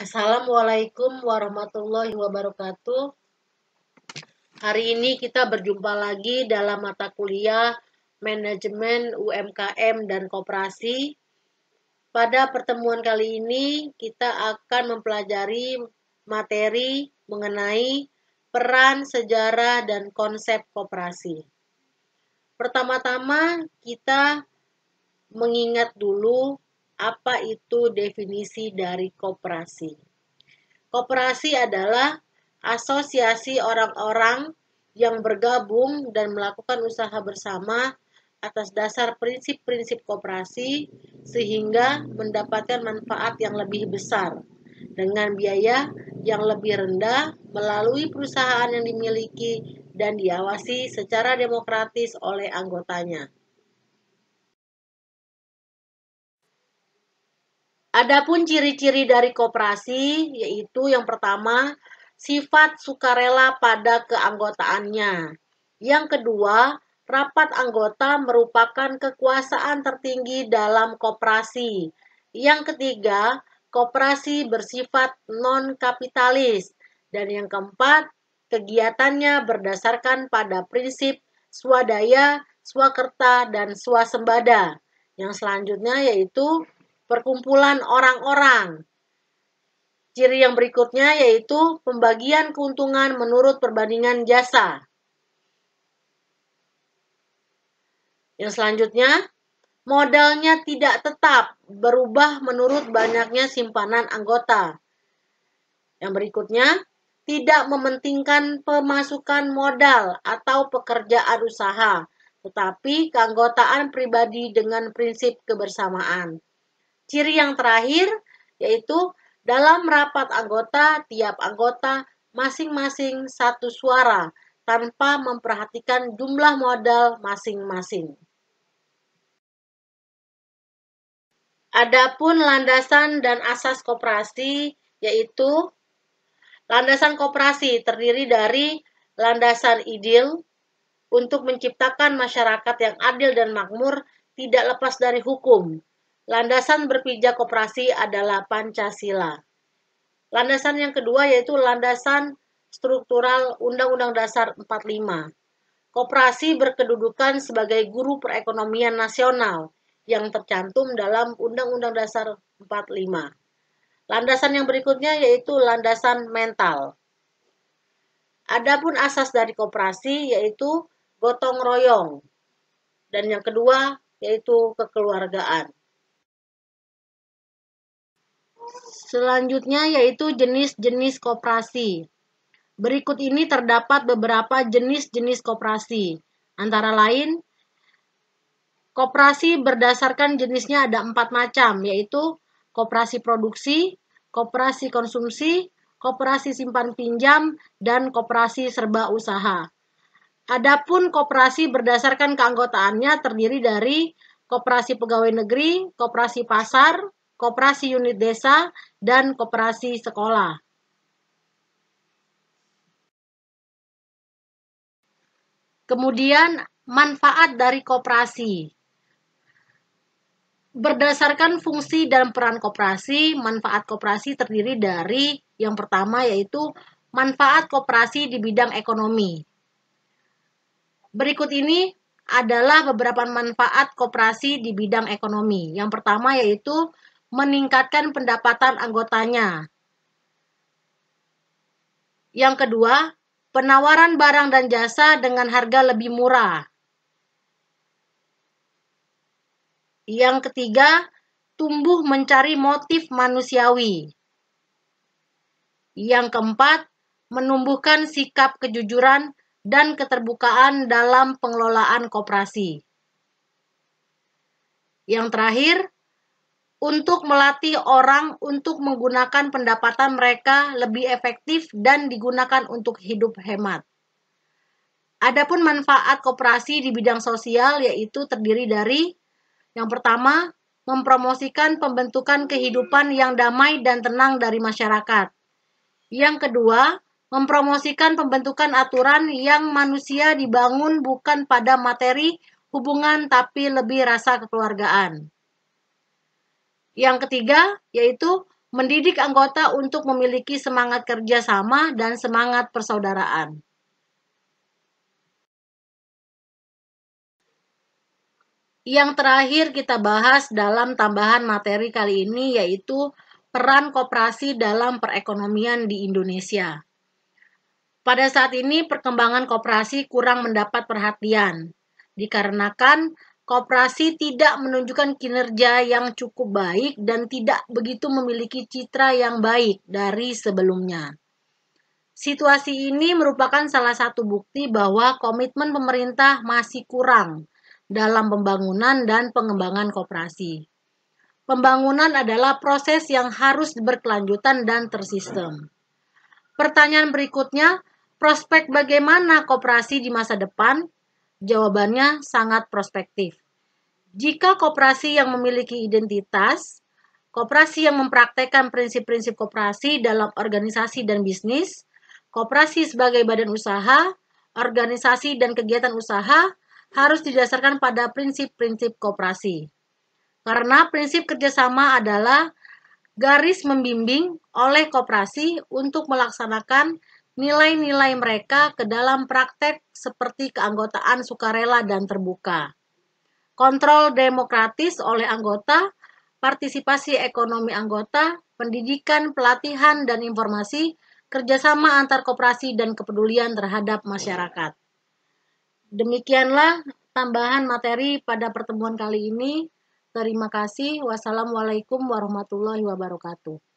Assalamualaikum warahmatullahi wabarakatuh. Hari ini kita berjumpa lagi dalam mata kuliah Manajemen UMKM dan Koperasi. Pada pertemuan kali ini kita akan mempelajari materi mengenai peran, sejarah, dan konsep koperasi. Pertama-tama kita mengingat dulu apa itu definisi dari koperasi. Koperasi adalah asosiasi orang-orang yang bergabung dan melakukan usaha bersama atas dasar prinsip-prinsip koperasi sehingga mendapatkan manfaat yang lebih besar dengan biaya yang lebih rendah melalui perusahaan yang dimiliki dan diawasi secara demokratis oleh anggotanya. Adapun ciri-ciri dari koperasi yaitu yang pertama, sifat sukarela pada keanggotaannya. Yang kedua, rapat anggota merupakan kekuasaan tertinggi dalam koperasi. Yang ketiga, koperasi bersifat non-kapitalis. Dan yang keempat, kegiatannya berdasarkan pada prinsip swadaya, swakerta, dan swasembada. Yang selanjutnya yaitu perkumpulan orang-orang. Ciri yang berikutnya yaitu pembagian keuntungan menurut perbandingan jasa. Yang selanjutnya, modalnya tidak tetap, berubah menurut banyaknya simpanan anggota. Yang berikutnya, tidak mementingkan pemasukan modal atau pekerjaan usaha, tetapi keanggotaan pribadi dengan prinsip kebersamaan. Ciri yang terakhir yaitu dalam rapat anggota, tiap anggota masing-masing satu suara tanpa memperhatikan jumlah modal masing-masing. Adapun landasan dan asas koperasi yaitu landasan koperasi terdiri dari landasan ideal untuk menciptakan masyarakat yang adil dan makmur tidak lepas dari hukum. Landasan berpijak koperasi adalah Pancasila. Landasan yang kedua yaitu landasan struktural Undang-Undang Dasar 45. Koperasi berkedudukan sebagai guru perekonomian nasional yang tercantum dalam Undang-Undang Dasar 45. Landasan yang berikutnya yaitu landasan mental. Adapun asas dari koperasi yaitu gotong royong. Dan yang kedua yaitu kekeluargaan. Selanjutnya yaitu jenis-jenis koperasi. Berikut ini terdapat beberapa jenis-jenis koperasi. Antara lain, koperasi berdasarkan jenisnya ada 4 macam, yaitu koperasi produksi, koperasi konsumsi, koperasi simpan pinjam, dan koperasi serba usaha. Adapun koperasi berdasarkan keanggotaannya terdiri dari koperasi pegawai negeri, koperasi pasar, koperasi unit desa, dan koperasi sekolah. Kemudian, manfaat dari koperasi. Berdasarkan fungsi dan peran koperasi, manfaat koperasi terdiri dari yang pertama yaitu manfaat koperasi di bidang ekonomi. Berikut ini adalah beberapa manfaat koperasi di bidang ekonomi. Yang pertama yaitu meningkatkan pendapatan anggotanya. Yang kedua, penawaran barang dan jasa dengan harga lebih murah. Yang ketiga, tumbuh mencari motif manusiawi. Yang keempat, menumbuhkan sikap kejujuran dan keterbukaan dalam pengelolaan koperasi. Yang terakhir, untuk melatih orang untuk menggunakan pendapatan mereka lebih efektif dan digunakan untuk hidup hemat. Adapun manfaat koperasi di bidang sosial yaitu terdiri dari yang pertama, mempromosikan pembentukan kehidupan yang damai dan tenang dari masyarakat. Yang kedua, mempromosikan pembentukan aturan yang manusia dibangun bukan pada materi hubungan tapi lebih rasa kekeluargaan. Yang ketiga, yaitu mendidik anggota untuk memiliki semangat kerjasama dan semangat persaudaraan. Yang terakhir kita bahas dalam tambahan materi kali ini yaitu peran koperasi dalam perekonomian di Indonesia. Pada saat ini perkembangan koperasi kurang mendapat perhatian, dikarenakan koperasi tidak menunjukkan kinerja yang cukup baik dan tidak begitu memiliki citra yang baik dari sebelumnya. Situasi ini merupakan salah satu bukti bahwa komitmen pemerintah masih kurang dalam pembangunan dan pengembangan koperasi. Pembangunan adalah proses yang harus berkelanjutan dan tersistem. Pertanyaan berikutnya, prospek bagaimana koperasi di masa depan? Jawabannya sangat prospektif. Jika koperasi yang memiliki identitas, koperasi yang mempraktekkan prinsip-prinsip koperasi dalam organisasi dan bisnis, koperasi sebagai badan usaha, organisasi dan kegiatan usaha harus didasarkan pada prinsip-prinsip koperasi. Karena prinsip kerjasama adalah garis membimbing oleh koperasi untuk melaksanakan nilai-nilai mereka ke dalam praktek seperti keanggotaan sukarela dan terbuka. Kontrol demokratis oleh anggota, partisipasi ekonomi anggota, pendidikan, pelatihan, dan informasi, kerjasama antar koperasi dan kepedulian terhadap masyarakat. Demikianlah tambahan materi pada pertemuan kali ini. Terima kasih. Wassalamualaikum warahmatullahi wabarakatuh.